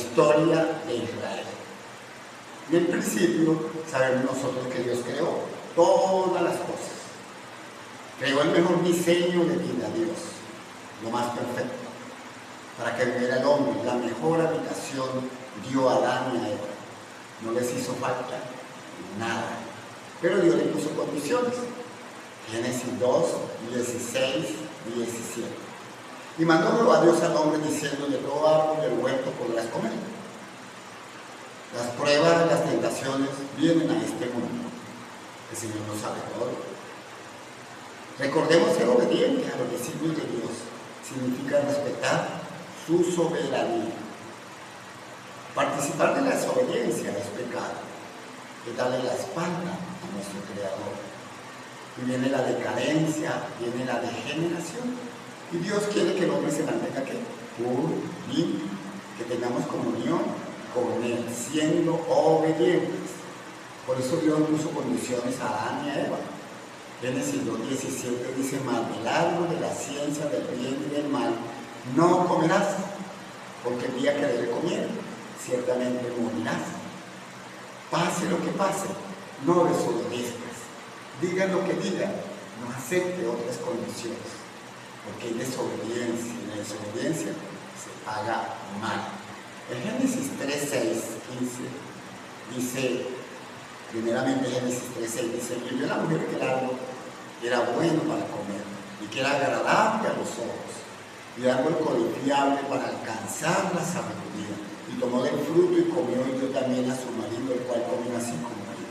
historia de Israel. En el principio sabemos nosotros que Dios creó todas las cosas. Creó el mejor diseño de vida, Dios, lo más perfecto, para que viviera el hombre. La mejor habitación dio a Adán y a Eva. No les hizo falta nada. Pero Dios le puso condiciones. Génesis 2, 16, 17. Y mandó a Dios al hombre diciendo: de todo árbol del huerto podrás comer. Las pruebas, las tentaciones vienen a este mundo. El Señor lo sabe todo. Recordemos ser obedientes a los designios de Dios. Significa respetar su soberanía. Participar de la desobediencia es pecado, es darle la espalda a nuestro Creador. Y viene la decadencia, viene la degeneración. Y Dios quiere que el hombre se mantenga ¿qué? Puro, limpio, que tengamos comunión con Él, siendo obedientes. Por eso Dios puso condiciones a Adán y a Eva. Génesis 2:17 dice: mas del árbol de la ciencia del bien y del mal no comerás, porque el día que de él comieres, ciertamente morirás. Pase lo que pase, no desobedezcas. Diga lo que diga, no acepte otras condiciones, porque hay desobediencia, y la desobediencia se paga mal. En Génesis 3:6, 15, dice, primeramente Génesis 3:6, dice: y vio la mujer que el árbol era bueno para comer, y que era agradable a los ojos, y árbol codiciable para alcanzar la sabiduría. Y tomó del fruto y comió, y dio también a su marido, el cual comió así como él.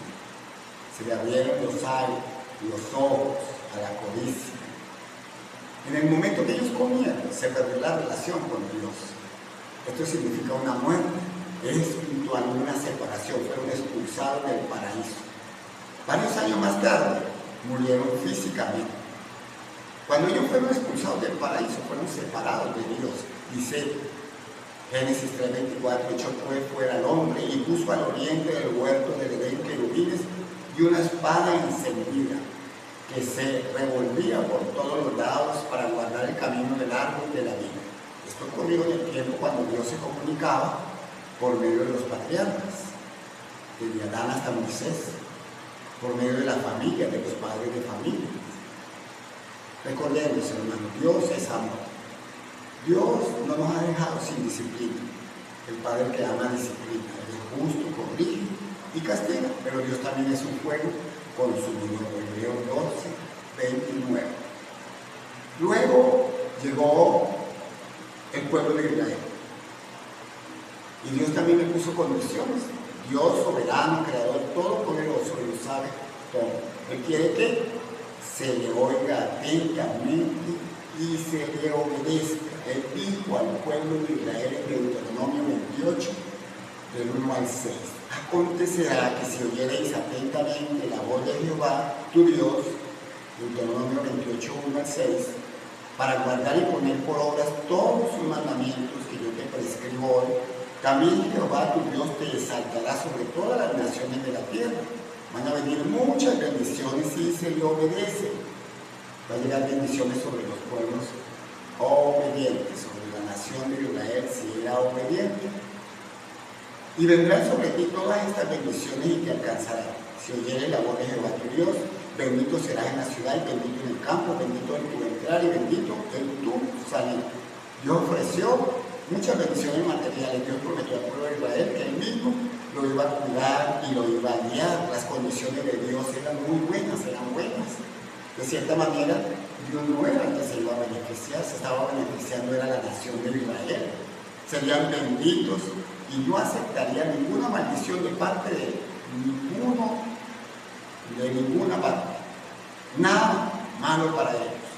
Se le abrieron los ojos a la codicia. En el momento que ellos comieron, se perdió la relación con Dios. Esto significa una muerte espiritual, una separación. Fueron expulsados del paraíso. Varios años más tarde, murieron físicamente. Cuando ellos fueron expulsados del paraíso, fueron separados de Dios. Dice Génesis 3:24: echó pues fuera al hombre y puso al oriente del huerto del Edén querubines y una espada encendida que se revolvía por todos los lados para guardar el camino del árbol de la vida. Esto ocurrió en el tiempo cuando Dios se comunicaba por medio de los patriarcas, desde Adán hasta Moisés, por medio de la familia, de los padres de familia. Recordemos, hermanos, Dios es amor. Dios no nos ha dejado sin disciplina. El Padre que ama disciplina, Él es justo, corrige y castiga, pero Dios también es un fuego consumidor. Hebreos 12:29. Luego llegó el pueblo de Israel. Y Dios también le puso condiciones. Dios soberano, creador, todopoderoso, Él lo sabe todo. Él quiere que se le oiga atentamente y se le obedezca. Él dijo al pueblo de Israel en Deuteronomio 28, del 1 al 6: acontecerá que si oyereis atentamente la voz de Jehová, tu Dios, Deuteronomio 28, 1 al 6, para guardar y poner por obras todos sus mandamientos que yo te prescribo hoy, también Jehová tu Dios te exaltará sobre todas las naciones de la tierra. Van a venir muchas bendiciones si se le obedece. Va a llegar bendiciones sobre los pueblos obedientes, sobre la nación de Israel si era obediente. Y vendrán sobre ti todas estas bendiciones y te alcanzarán. Si oyeres la voz de Jehová tu Dios, bendito serás en la ciudad y bendito en el campo, bendito en tu entrar y bendito en tu salir. Dios ofreció muchas bendiciones materiales. Dios prometió al pueblo de Israel que Él mismo lo iba a cuidar y lo iba a guiar. Las condiciones de Dios eran muy buenas, eran buenas. De cierta manera, Dios no era el que se iba a beneficiar, se estaba beneficiando, era la nación de Israel. Serían benditos y no aceptaría ninguna maldición de parte de ninguno, de ninguna parte. Nada malo para ellos.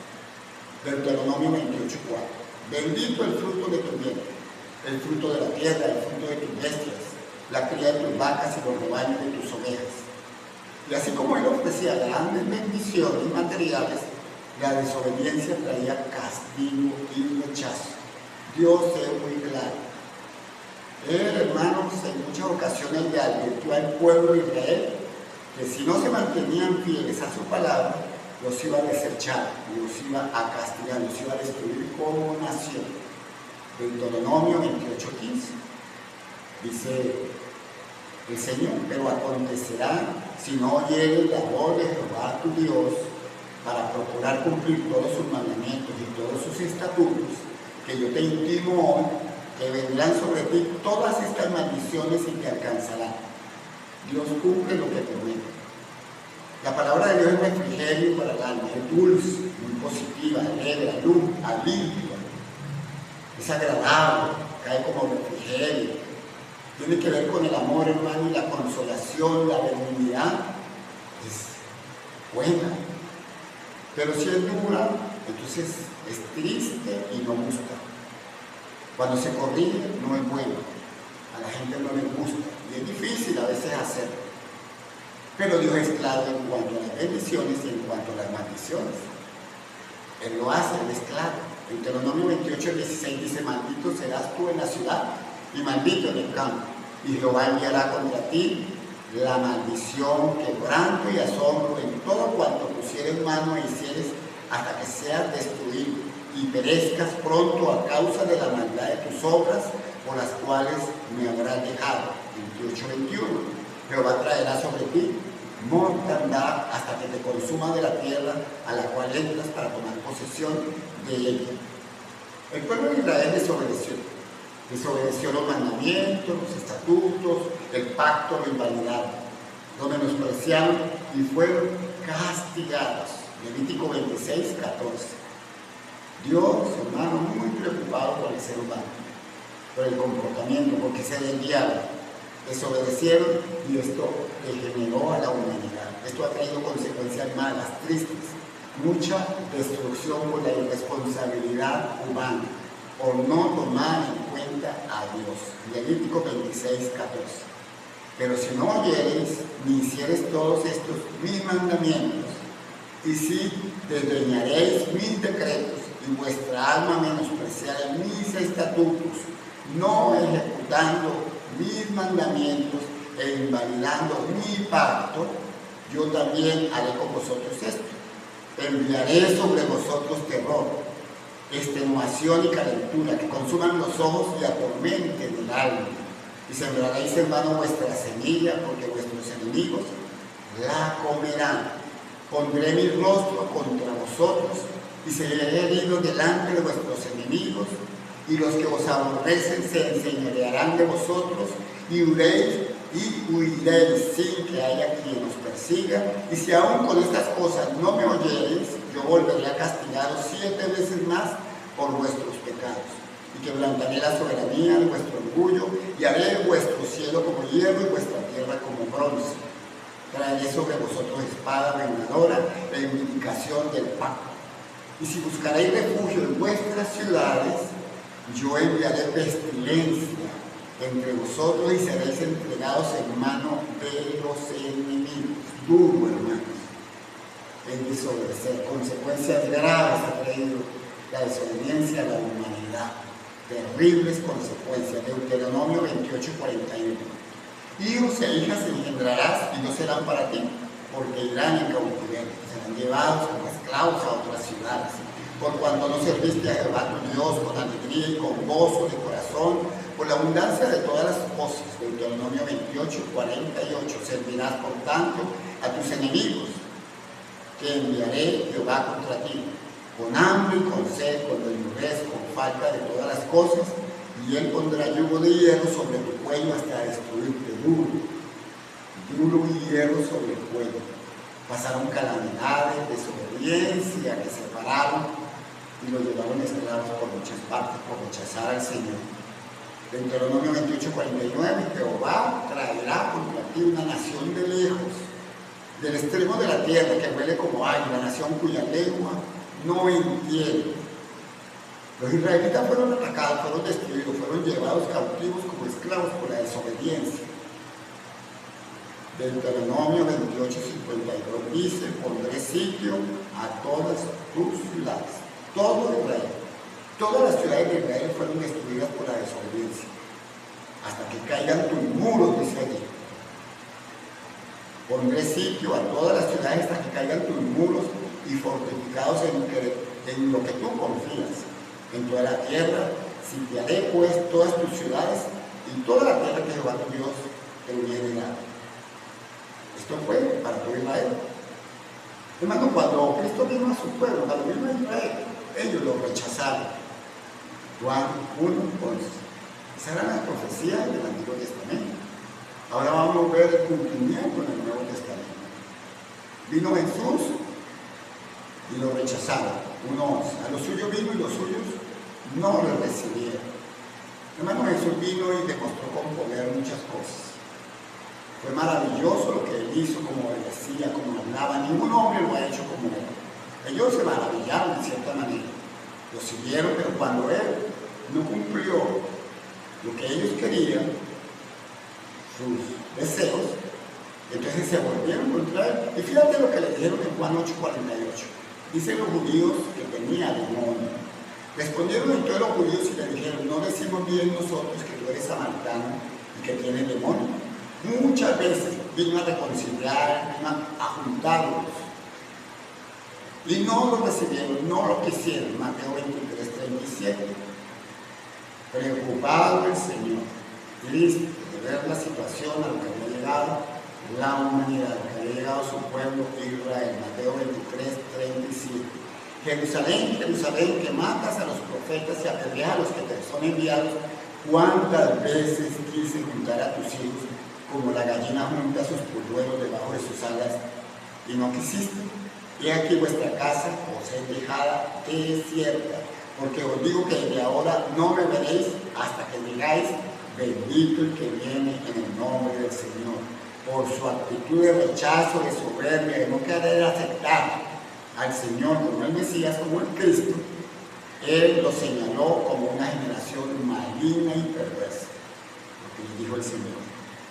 Deuteronomio 28:4. Bendito el fruto de tu vientre, el fruto de la tierra, el fruto de tus bestias, la cría de tus vacas y los rebaños de tus ovejas. Y así como Él ofrecía grandes bendiciones materiales, la desobediencia traía castigo y rechazo. Dios es muy claro. Él, hermanos, en muchas ocasiones le advirtió al pueblo de Israel que si no se mantenían fieles a su palabra, los iba a desechar, los iba a castigar, los iba a destruir como nación. Deuteronomio 28:15. dice el Señor, pero acontecerá si no oyeres la voz de Jehová tu Dios para procurar cumplir todos sus mandamientos y todos sus estatutos, que yo te intimo hoy, que vendrán sobre ti todas estas maldiciones y te alcanzarán. Dios cumple lo que promete. La palabra de Dios es refrigerio para el alma, es dulce, muy positiva, alegre, alivia, es agradable, cae como refrigerio. Tiene que ver con el amor, hermano, y la consolación, la benignidad. Es buena. Pero si es dura, entonces es triste y no gusta. Cuando se corrige, no es bueno. A la gente no le gusta. Y es difícil a veces hacerlo. Pero Dios es claro en cuanto a las bendiciones y en cuanto a las maldiciones. Él lo hace, Él es claro. Deuteronomio 28:16 dice: maldito serás tú en la ciudad y maldito en el campo. Y Jehová enviará contra ti la maldición, quebranto y asombro en todo cuanto pusieres mano e hicieres, hasta que seas destruido y perezcas pronto a causa de la maldad de tus obras, por las cuales me habrás dejado. 28:21. Jehová traerá sobre ti mortandad hasta que te consuma de la tierra a la cual entras para tomar posesión de ella. El pueblo de Israel desobedeció los mandamientos, los estatutos, el pacto lo invalidaron, lo menospreciaron y fueron castigados. Levítico 26:14. Dios, hermano, muy preocupado por el ser humano, por el comportamiento, porque se desviaron, desobedecieron, y esto degeneró a la humanidad. Esto ha traído consecuencias malas, tristes, mucha destrucción por la irresponsabilidad humana, por no tomar en cuenta a Dios. Levítico 26:14. Pero si no oyereis ni hiciereis todos estos mis mandamientos, y si desdeñaréis mis decretos y vuestra alma menospreciare mis estatutos, no ejecutando mis mandamientos e invalidando mi pacto, yo también haré con vosotros esto: enviaré sobre vosotros terror, extenuación y calentura, que consuman los ojos y atormenten el alma, y sembraréis en vano vuestra semilla, porque vuestros enemigos la comerán. Pondré mi rostro contra vosotros y seré herido delante de vuestros enemigos, y los que os aborrecen se enseñorearán de vosotros, y huiréis sin que haya quien os persiga. Y si aún con estas cosas no me oyereis, yo volveré a castigaros 7 veces más por vuestros pecados, y quebrantaré la soberanía de vuestro orgullo, y haré vuestro cielo como hierro y vuestra tierra como bronce. Traeré sobre vosotros espada vengadora, reivindicación del pacto. Y si buscaréis refugio en vuestras ciudades, yo enviaré pestilencia entre vosotros y seréis entregados en mano de los enemigos. Duro, hermanos, en desobedecer. Consecuencias graves ha traído la desobediencia a la humanidad. Terribles consecuencias. Deuteronomio 28:41. Hijos e hijas engendrarás y no serán para ti, porque irán en cautiverio, serán llevados como esclavos a otras ciudades. Por cuanto no serviste a Jehová tu Dios con alegría y con gozo de corazón, por la abundancia de todas las cosas. Deuteronomio 28:48. Servirás por tanto a tus enemigos, que enviaré Jehová contra ti, con hambre y con sed, con desnudez, con falta de todas las cosas, y él pondrá yugo de hierro sobre tu cuello hasta destruirte. Duro y hierro sobre el cuello. Pasaron calamidades, desobediencia, que separaron y los llevaron esclavos por muchas partes, por rechazar al Señor. Deuteronomio 28:49. Jehová traerá contra ti una nación de lejos, del extremo de la tierra, que huele como águila, la nación cuya lengua no entiende. Los israelitas fueron atacados, fueron destruidos, fueron llevados cautivos como esclavos por la desobediencia. Deuteronomio 28:52 dice: pondré sitio a todas tus ciudades. Todo Israel, todas las ciudades de Israel fueron destruidas por la desobediencia, hasta que caigan tus muros, dice allí. Pondré sitio a todas las ciudades hasta que caigan tus muros y fortificados en lo que tú confías, en toda la tierra. Sitiaré pues todas tus ciudades y y toda la tierra que Jehová tu Dios te hubiera dado. Esto fue para todo Israel. Hermano, cuando Cristo vino a su pueblo, cuando vino a Israel, ellos lo rechazaron. Juan 1:11. Esas eran las profecías del Antiguo Testamento. Ahora vamos a ver el cumplimiento en el Nuevo Testamento. Vino Jesús y lo rechazaron. 1:11. A los suyos vino y los suyos no lo recibieron. Hermano, Jesús vino y demostró con poder muchas cosas. Fue maravilloso lo que él hizo, como decía, como hablaba. Ningún hombre lo ha hecho como él. Ellos se maravillaron de cierta manera. Lo siguieron, pero cuando él no cumplió lo que ellos querían, sus deseos, entonces se volvieron contra él. Y fíjate lo que le dijeron en Juan 8:48. Dicen los judíos que tenía demonio. Respondieron entonces los judíos y le dijeron: no decimos bien nosotros que tú eres samaritano y que tienes demonio. Muchas veces vino a reconciliar, vino a juntarlos. Y no lo recibieron, no lo quisieron. Mateo 23:37. Preocupado el Señor, triste de ver la situación a lo que había llegado la humanidad, a lo que había llegado su pueblo Israel. Mateo 23:37. Jerusalén, Jerusalén, que matas a los profetas y apedreas a los que te son enviados, ¿cuántas veces quise juntar a tus hijos como la gallina junta sus polluelos debajo de sus alas y no quisiste? He aquí vuestra casa os es dejada desierta, porque os digo que desde ahora no me veréis hasta que digáis: bendito el que viene en el nombre del Señor. Por su actitud de rechazo, de soberbia, de no querer aceptar al Señor como el Mesías, como el Cristo, él lo señaló como una generación maligna y perversa, lo que le dijo el Señor.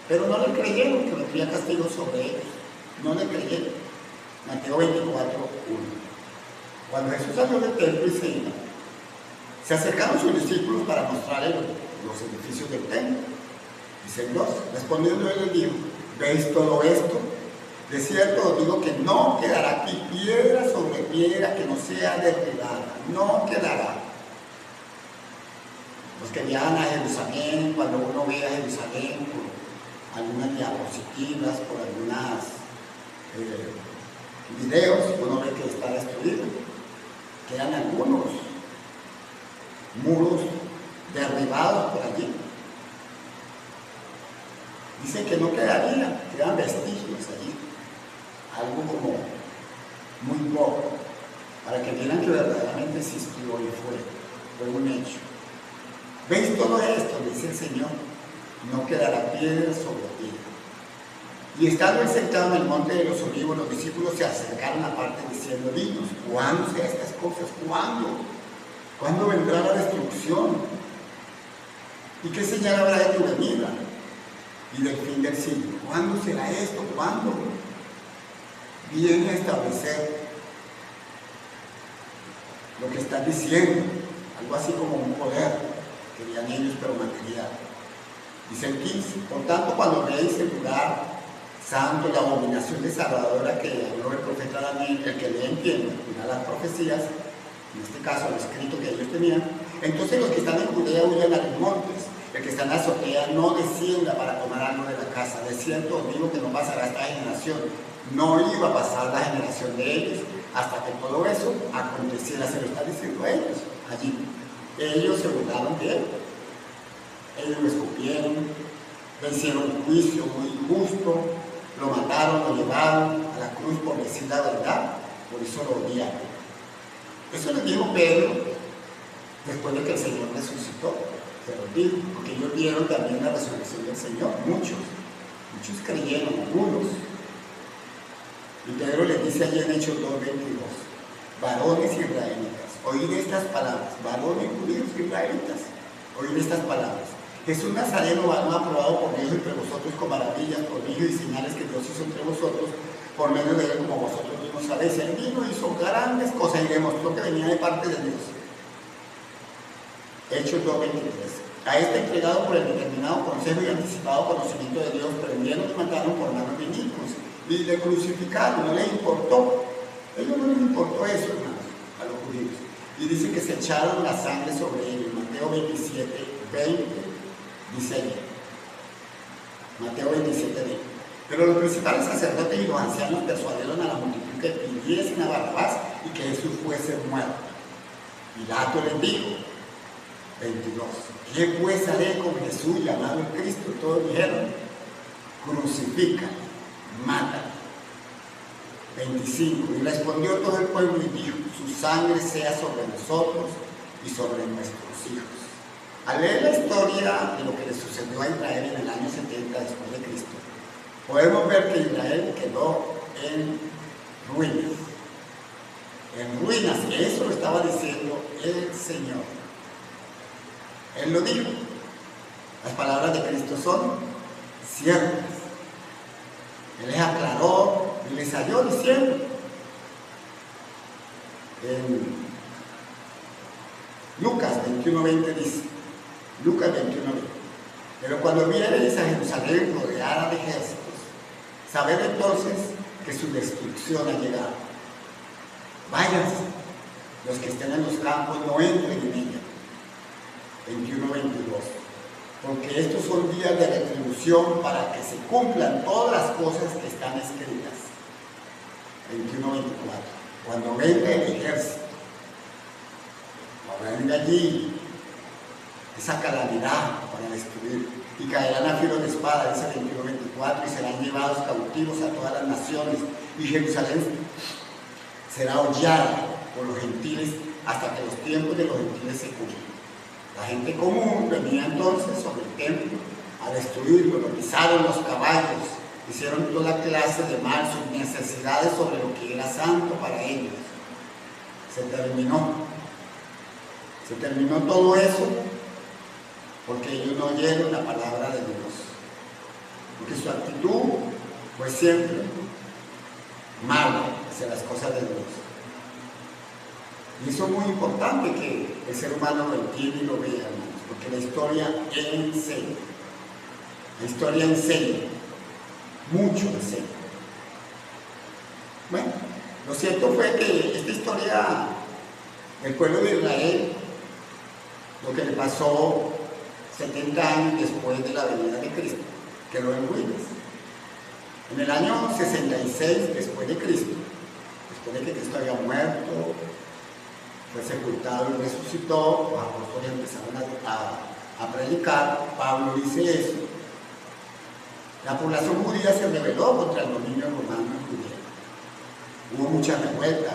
Pero no le creyeron que vendría castigo sobre ellos, no le creyeron. Mateo 24:1. Cuando Jesús salió del templo y se acercaron sus discípulos para mostrarle los edificios del templo. Dice Dios, respondiendo él les dijo: ¿veis todo esto? De cierto os digo que no quedará aquí piedra sobre piedra que no sea derribada, no quedará. Los que viajan a Jerusalén, cuando uno ve a Jerusalén por algunas diapositivas, por algunos videos, uno ve que está destruido. Quedan algunos muros derribados por allí. Dice que no quedaría, quedan vestigios allí. Algo como muy poco, para que vieran que verdaderamente existió y fue un hecho. ¿Veis todo esto? Dice el Señor, no quedará piedra sobre piedra. Y estando él sentado en el monte de los olivos, los discípulos se acercaron aparte diciendo: dinos, ¿cuándo serán estas cosas? ¿Cuándo? ¿Cuándo vendrá la destrucción? ¿Y qué señal habrá de tu venida y del fin del siglo? ¿Cuándo será esto? ¿Cuándo? Viene a establecer lo que están diciendo, algo así como un poder, querían ellos, pero material. Dice el 15: por tanto, cuando veáis el lugar santo, la abominación desaladora que habló el profeta Daniel, el que le entienda, mira las profecías, en este caso el escrito que ellos tenían, entonces los que están en Judea huyan a los montes, el que está en la azotea no descienda para tomar algo de la casa. De cierto os digo que no pasará esta generación. No iba a pasar la generación de ellos hasta que todo eso aconteciera. Se lo está diciendo a ellos allí. Ellos se burlaron de él, ellos lo escupieron, le hicieron un juicio muy injusto, lo mataron, lo llevaron a la cruz por decir la verdad, por eso lo odiaron. Eso les dijo Pedro después de que el Señor resucitó. Se los dijo, porque ellos vieron también la resurrección del Señor. Muchos creyeron, algunos. Y Pedro les dice allí en Hechos 2:22: varones israelitas, oíd estas palabras, varones judíos israelitas, oíd estas palabras. Jesús Nazareno, varón aprobado por Dios entre vosotros con maravillas, prodigios y señales que Dios hizo entre vosotros, por medio de él, como vosotros mismos sabéis. Él vino y hizo grandes cosas y demostró que venía de parte de Dios. Hechos 2:23. A este entregado por el determinado consejo y anticipado conocimiento de Dios, prendieron y mataron por manos de inicuos y le crucificaron, no les importó. A ellos no les importó eso, hermanos, a los judíos. Y dice que se echaron la sangre sobre ellos. Mateo 27:20 dice allí: Mateo 27 dice. Pero los principales sacerdotes y los ancianos persuadieron a la multitud que pidiesen a Barrabás y que Jesús fuese muerto. Pilato les dijo, 22, ¿qué pues haré con Jesús llamado el Cristo? Todos dijeron, crucifícalo, mátalo. 25, y respondió todo el pueblo y dijo, su sangre sea sobre nosotros y sobre nuestros hijos. Al leer la historia de lo que le sucedió a Israel en el año 70 después de Cristo, podemos ver que Israel quedó en ruinas. En ruinas, eso lo estaba diciendo el Señor. Él lo dijo. Las palabras de Cristo son ciertas. Él les aclaró y les salió diciendo en Lucas 21:20 dice, Lucas 21:20, pero cuando viereis a Jerusalén rodeada de ejércitos, sabed entonces que su destrucción ha llegado. Váyanse, los que estén en los campos no entren en ella. 21:22, porque estos son días de retribución para que se cumplan todas las cosas que están escritas. 21:24, cuando venga el ejército, cuando venga allí esa calamidad para destruir, y caerán a filo de espada, dice 21:24, y serán llevados cautivos a todas las naciones, y Jerusalén será hollada por los gentiles hasta que los tiempos de los gentiles se cumplan. La gente común venía entonces sobre el templo a destruirlo, lo pisaron los caballos, hicieron toda clase de mal, sus necesidades sobre lo que era santo para ellos. Se terminó todo eso porque ellos no oyeron la palabra de Dios, porque su actitud fue siempre mala hacia las cosas de Dios. Y eso es muy importante que el ser humano lo entienda y lo vea, hermanos, porque la historia enseña. La historia enseña, mucho enseña. Bueno, lo cierto fue que esta historia del pueblo de Israel, lo que le pasó 70 años después de la venida de Cristo, quedó en ruinas. En el año 66 después de Cristo, después de que Cristo había muerto, fue sepultado y resucitó, los apóstoles empezaron a predicar. Pablo dice eso. La población judía se rebeló contra el dominio romano judío. Hubo mucha revuelta.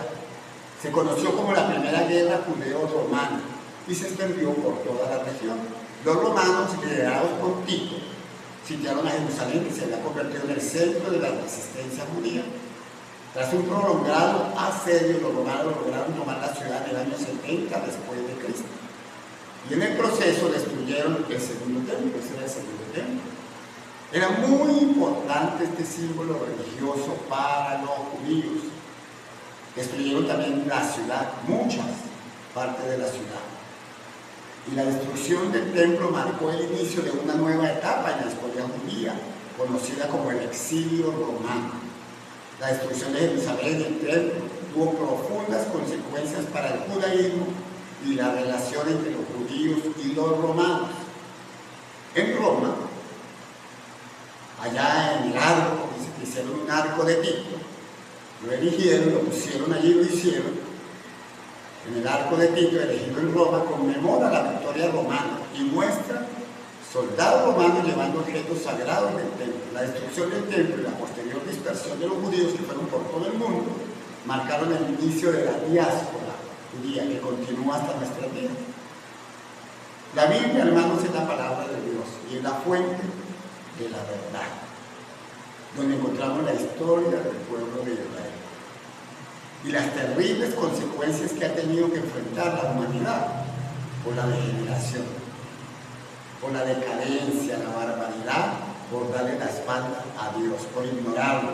Se conoció como la primera guerra judeo-romana y se extendió por toda la región. Los romanos, liderados por Tito, sitiaron a Jerusalén, que se había convertido en el centro de la resistencia judía. Tras un prolongado asedio, los romanos lograron tomar la ciudad en el año 70 después de Cristo. Y en el proceso destruyeron el segundo templo, ese era el segundo templo. Era muy importante este símbolo religioso para los judíos. Destruyeron también la ciudad, muchas partes de la ciudad. Y la destrucción del templo marcó el inicio de una nueva etapa en la historia judía, conocida como el exilio romano. La destrucción de Jerusalén y el templo tuvo profundas consecuencias para el judaísmo y la relación entre los judíos y los romanos. En Roma, allá en el arco, dice que hicieron un arco de Tito, lo erigieron, lo pusieron allí, lo hicieron. En el arco de Tito, erigido en Roma, conmemora la victoria romana y muestra soldados romanos llevando objetos sagrados del templo. La destrucción del templo y la posterior dispersión de los judíos que fueron por todo el mundo marcaron el inicio de la diáspora judía que continúa hasta nuestros días. La Biblia, hermanos, es la palabra de Dios y es la fuente de la verdad, donde encontramos la historia del pueblo de Israel y las terribles consecuencias que ha tenido que enfrentar la humanidad por la degeneración, por la decadencia, la barbaridad, por darle la espalda a Dios, por ignorarlo.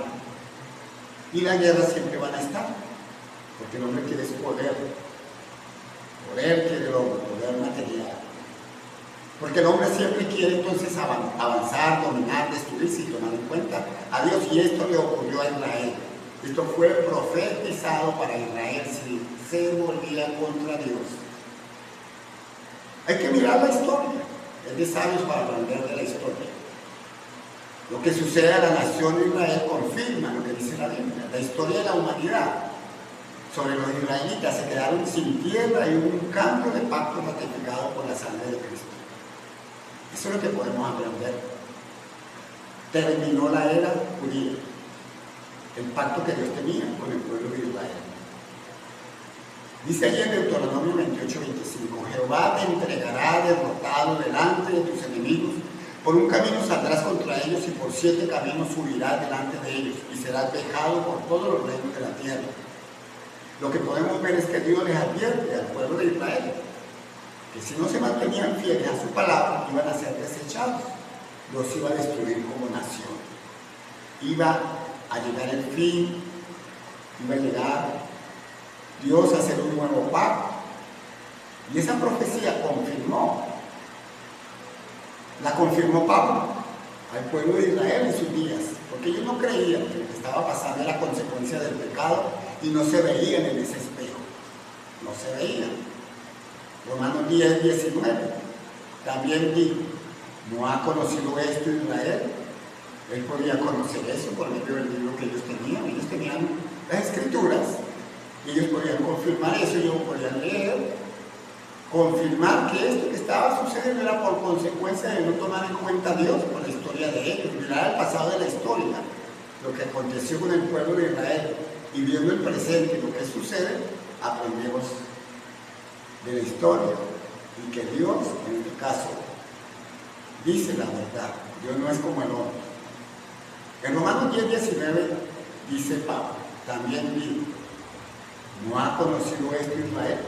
Y las guerras siempre van a estar, porque el hombre quiere su poder. Poder quiere el hombre, poder material. Porque el hombre siempre quiere entonces avanzar, dominar, destruir sin tomar en cuenta a Dios. Y esto le ocurrió a Israel. Esto fue profetizado para Israel si se volvía contra Dios. Hay que mirar la historia. Es de sabios para aprender de la historia. Lo que sucede a la nación de Israel confirma lo que dice la Biblia. La historia de la humanidad sobre los israelitas se quedaron sin tierra y hubo un cambio de pacto ratificado por la sangre de Cristo. Eso es lo que podemos aprender. Terminó la era judía, el pacto que Dios tenía con el pueblo de Israel. Dice allí en Deuteronomio 28:25, Jehová te entregará derrotado delante de tus enemigos. Por un camino saldrás contra ellos y por 7 caminos subirás delante de ellos y serás vejado por todos los reinos de la tierra. Lo que podemos ver es que Dios les advierte al pueblo de Israel que si no se mantenían fieles a su palabra, iban a ser desechados. Los iba a destruir como nación. Iba a llegar el fin, iba a llegar Dios a hacer un nuevo pacto. Y esa profecía la confirmó Pablo al pueblo de Israel en sus días, porque ellos no creían que lo que estaba pasando era consecuencia del pecado y no se veían en ese espejo, no se veían. Romanos 10:19 también dijo, ¿no ha conocido esto Israel? Él podía conocer eso por medio del libro que ellos tenían las escrituras, y ellos podían confirmar eso, ellos podían leer, confirmar que esto que estaba sucediendo era por consecuencia de no tomar en cuenta a Dios por la historia de ellos, mirar el pasado de la historia, lo que aconteció con el pueblo de Israel, y viendo el presente, lo que sucede, aprendemos de la historia, y que Dios, en este caso, dice la verdad. Dios no es como el hombre. En Romanos 10:19 dice Pablo, también dijo, ¿no ha conocido esto Israel?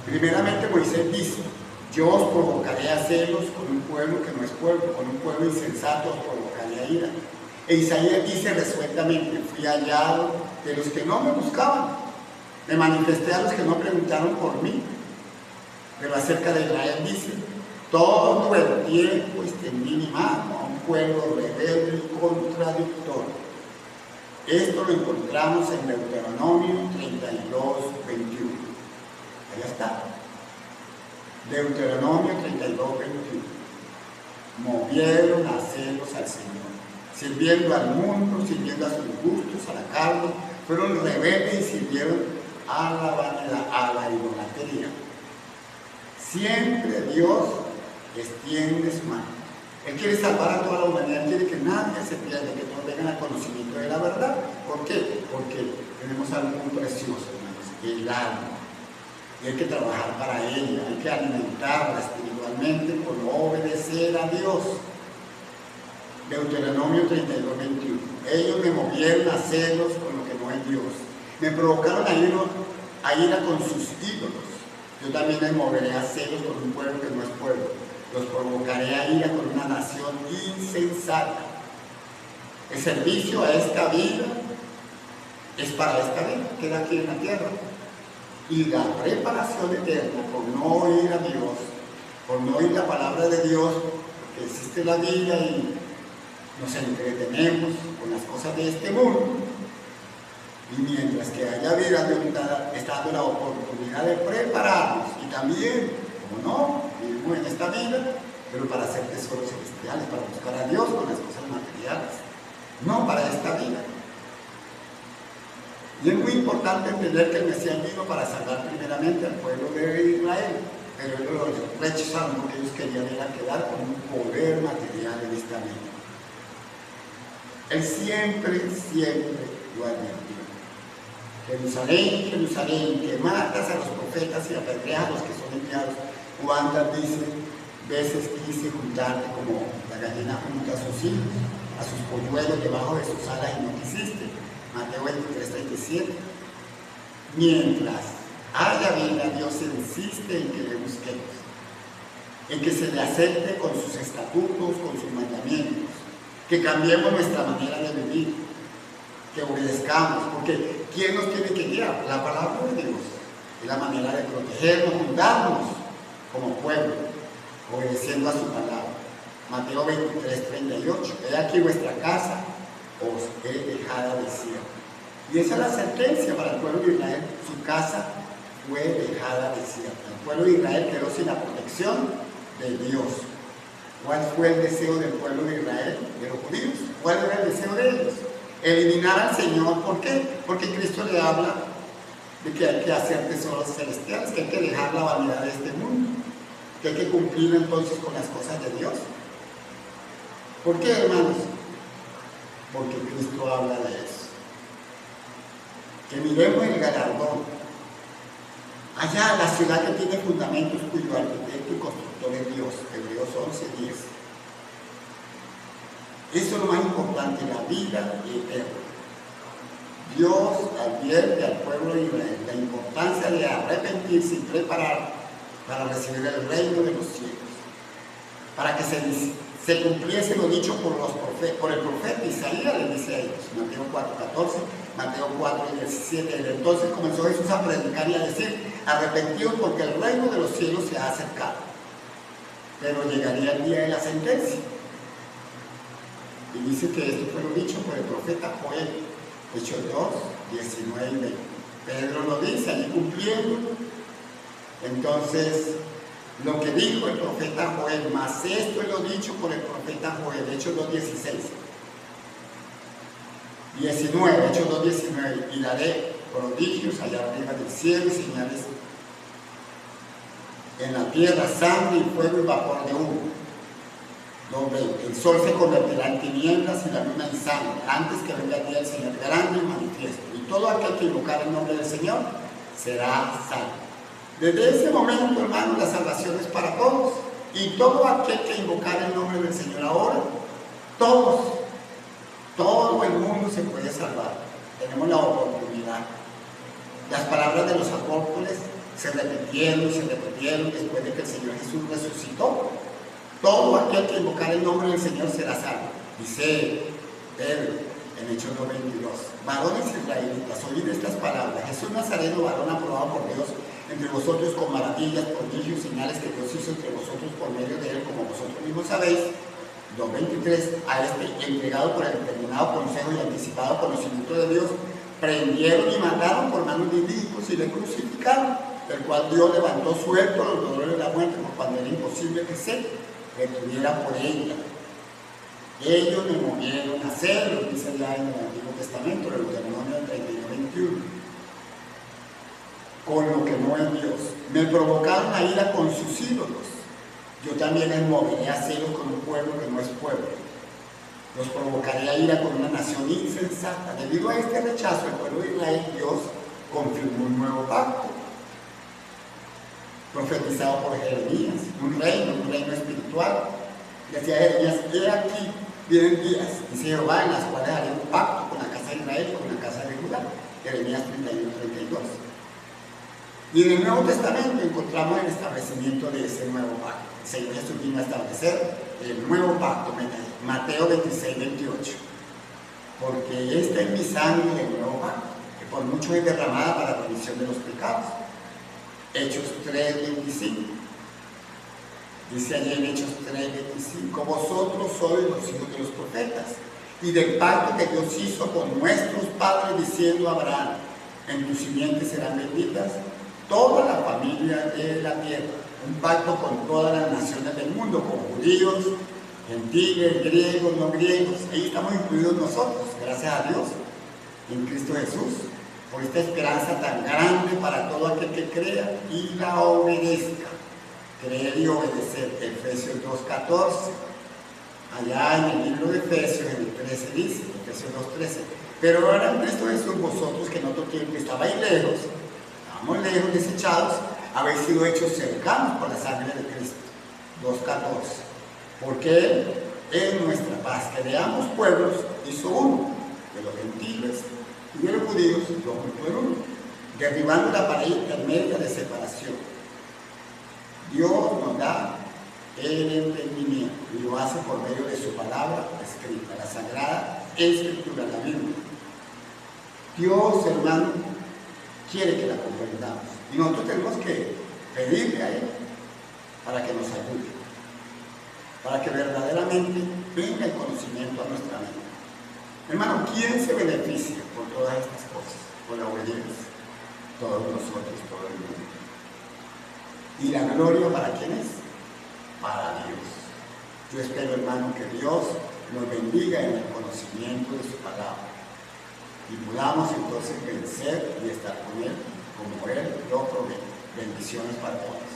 Primeramente Moisés dice, yo os provocaré a celos con un pueblo que no es pueblo, con un pueblo insensato os provocaré a ira. E Isaías dice resueltamente, fui hallado de los que no me buscaban, me manifesté a los que no preguntaron por mí. Pero acerca de Israel dice, todo el tiempo extendí mi mano a un pueblo rebelde y contradictorio. Esto lo encontramos en Deuteronomio 32:21. Allá está. Deuteronomio 32:21. Movieron a celos al Señor, sirviendo al mundo, sirviendo a sus gustos, a la carne, fueron rebeldes y sirvieron a la vanidad, a la idolatría. Siempre Dios extiende su mano. Él quiere salvar a toda la humanidad, Él quiere que nadie se pierda, que todos vengan al conocimiento de la verdad. ¿Por qué? Porque tenemos algo muy precioso, hermanos, el alma. Y hay que trabajar para ella, hay que alimentarla espiritualmente por obedecer a Dios. Deuteronomio 32:21. Ellos me movieron a celos con lo que no es Dios. Me provocaron a ira con sus ídolos. Yo también les moveré a celos con un pueblo que no es pueblo. Los provocaré a ira con una nación insensata. El servicio a esta vida es para esta vida, queda aquí en la tierra. Y la preparación eterna por no oír a Dios, por no oír la palabra de Dios, porque existe la vida y nos entretenemos con las cosas de este mundo. Y mientras que haya vida, Dios está dando la oportunidad de prepararnos. Y también, como no, vivimos en esta vida, pero para hacer tesoros celestiales, para buscar a Dios con las cosas materiales, no para esta vida. Y es muy importante entender que el Mesías vino para salvar primeramente al pueblo de Israel, pero ellos lo rechazaron porque ellos querían ir a quedar con un poder material en esta vida. Él siempre lo advirtió. Jerusalén, Jerusalén, que matas a los profetas y apedreas a los que son enviados. ¿Cuántas veces quise juntarte como la gallina junta a sus hijos, a sus polluelos debajo de sus alas y no quisiste? Mateo 23:37. Mientras haya vida, Dios insiste en que le busquemos, en que se le acepte con sus estatutos, con sus mandamientos, que cambiemos nuestra manera de vivir, que obedezcamos, porque ¿quién nos tiene que guiar? La palabra de Dios. Es la manera de protegernos, cuidarnos como pueblo, obedeciendo a su palabra. Mateo 23:38. He aquí vuestra casa os he dejada desierta. Y esa es la sentencia para el pueblo de Israel. Su casa fue dejada desierta. El pueblo de Israel quedó sin la protección de Dios. ¿Cuál fue el deseo del pueblo de Israel? de los judíos. ¿Cuál era el deseo de ellos? Eliminar al Señor. ¿Por qué? Porque Cristo le habla de que hay que hacer tesoros celestiales, que hay que dejar la vanidad de este mundo, que hay que cumplir entonces con las cosas de Dios. ¿Por qué, hermanos? Porque Cristo habla de eso. Que miremos el galardón. Allá, la ciudad que tiene fundamentos, cuyo arquitecto y constructor es Dios. Hebreos 11:10. Eso es lo más importante, la vida eterna. Dios advierte al pueblo de Israel la importancia de arrepentirse y preparar para recibir el reino de los cielos, para que se cumpliese lo dicho por el profeta Isaías, les dice a ellos, Mateo 4:14, Mateo 4:17. Entonces comenzó Jesús a predicar y a decir: arrepentidos, porque el reino de los cielos se ha acercado. Pero llegaría el día de la sentencia. Y dice que esto fue lo dicho por el profeta Joel, Hechos 2:19 y 20. Pedro lo dice, allí cumpliendo. Entonces, lo que dijo el profeta Joel, más esto es lo dicho por el profeta Joel, Hechos 2:16. 19, Hechos 2:19, y daré prodigios allá arriba del cielo y señales en la tierra, sangre y fuego y vapor de humo. 2:20, el sol se convertirá en tinieblas y la luna en sangre, antes que venga el día del Señor grande y manifiesto. Y todo aquel que invocar el nombre del Señor será salvo. Desde ese momento, hermanos, la salvación es para todos. Y todo aquel que invocar el nombre del Señor ahora, todo el mundo se puede salvar. Tenemos la oportunidad. Las palabras de los apóstoles se repitieron después de que el Señor Jesús resucitó. Todo aquel que invocar el nombre del Señor será salvo. Dice Pedro en Hechos 2:22. Varones israelitas, oíd estas palabras. Jesús Nazareno, varón aprobado por Dios entre vosotros con maravillas, prodigios, señales que Dios hizo entre vosotros por medio de él, como vosotros mismos sabéis. 2:23, a este entregado por el determinado consejo y anticipado conocimiento de Dios, prendieron y mataron por manos de inicuos y le crucificaron, el cual Dios levantó suelto los dolores de la muerte, por cuando era imposible que se retuviera por ella. Ellos me movieron a hacerlo, dice ya en el Antiguo Testamento, el Deuteronomio 31:21. Con lo que no es Dios. Me provocaron a ira con sus ídolos. Yo también les moveré a celos con un pueblo que no es pueblo. Los provocaré a ira con una nación insensata. Debido a este rechazo, el pueblo de Israel, Dios confirmó un nuevo pacto, profetizado por Jeremías, un reino espiritual. Decía Jeremías: he aquí, vienen días, dice Jehová, en las cuales haré un pacto con la casa de Israel y con la casa de Judá. Jeremías 31:32. Y en el Nuevo Testamento encontramos el establecimiento de ese nuevo pacto. El Señor Jesús vino a establecer el nuevo pacto, Mateo 26:28. Porque esta es mi sangre del nuevo pacto, que por mucho es derramada para la remisión de los pecados. Hechos 3:25. Dice allí en Hechos 3:25: vosotros sois los hijos de los profetas, y del pacto que Dios hizo con nuestros padres, diciendo a Abraham: en tus simientes serán benditas toda la familia de la tierra. Un pacto con todas las naciones del mundo, con judíos, gentiles, griegos, no griegos. Ahí estamos incluidos nosotros, gracias a Dios, en Cristo Jesús, por esta esperanza tan grande para todo aquel que crea y la obedezca. Creer y obedecer. Efesios 2:14. Allá en el libro de Efesios, en el 13 dice, Efesios 2:13: pero ahora en Cristo Jesús, vosotros que en otro tiempo estabais lejos, estábamos lejos, desechados, habéis sido hechos cercanos por la sangre de Cristo. 2:14. Porque Él es nuestra paz, que de ambos pueblos hizo uno, de los gentiles y de los judíos, lo juntó en uno, derribando la pared intermedia de separación. Dios nos da el entendimiento y lo hace por medio de su palabra escrita, la Sagrada Escritura, la Biblia. Dios, hermano, quiere que la comprendamos y nosotros tenemos que pedirle a Él para que nos ayude, para que verdaderamente venga el conocimiento a nuestra mente. Hermano, ¿quién se beneficia por todas estas cosas? Por la obediencia. Todos nosotros, todo el mundo. ¿Y la gloria para quién es? Para Dios. Yo espero, hermano, que Dios nos bendiga en el conocimiento de su palabra y podamos entonces vencer y estar con Él como Él lo promete. Bendiciones para todos.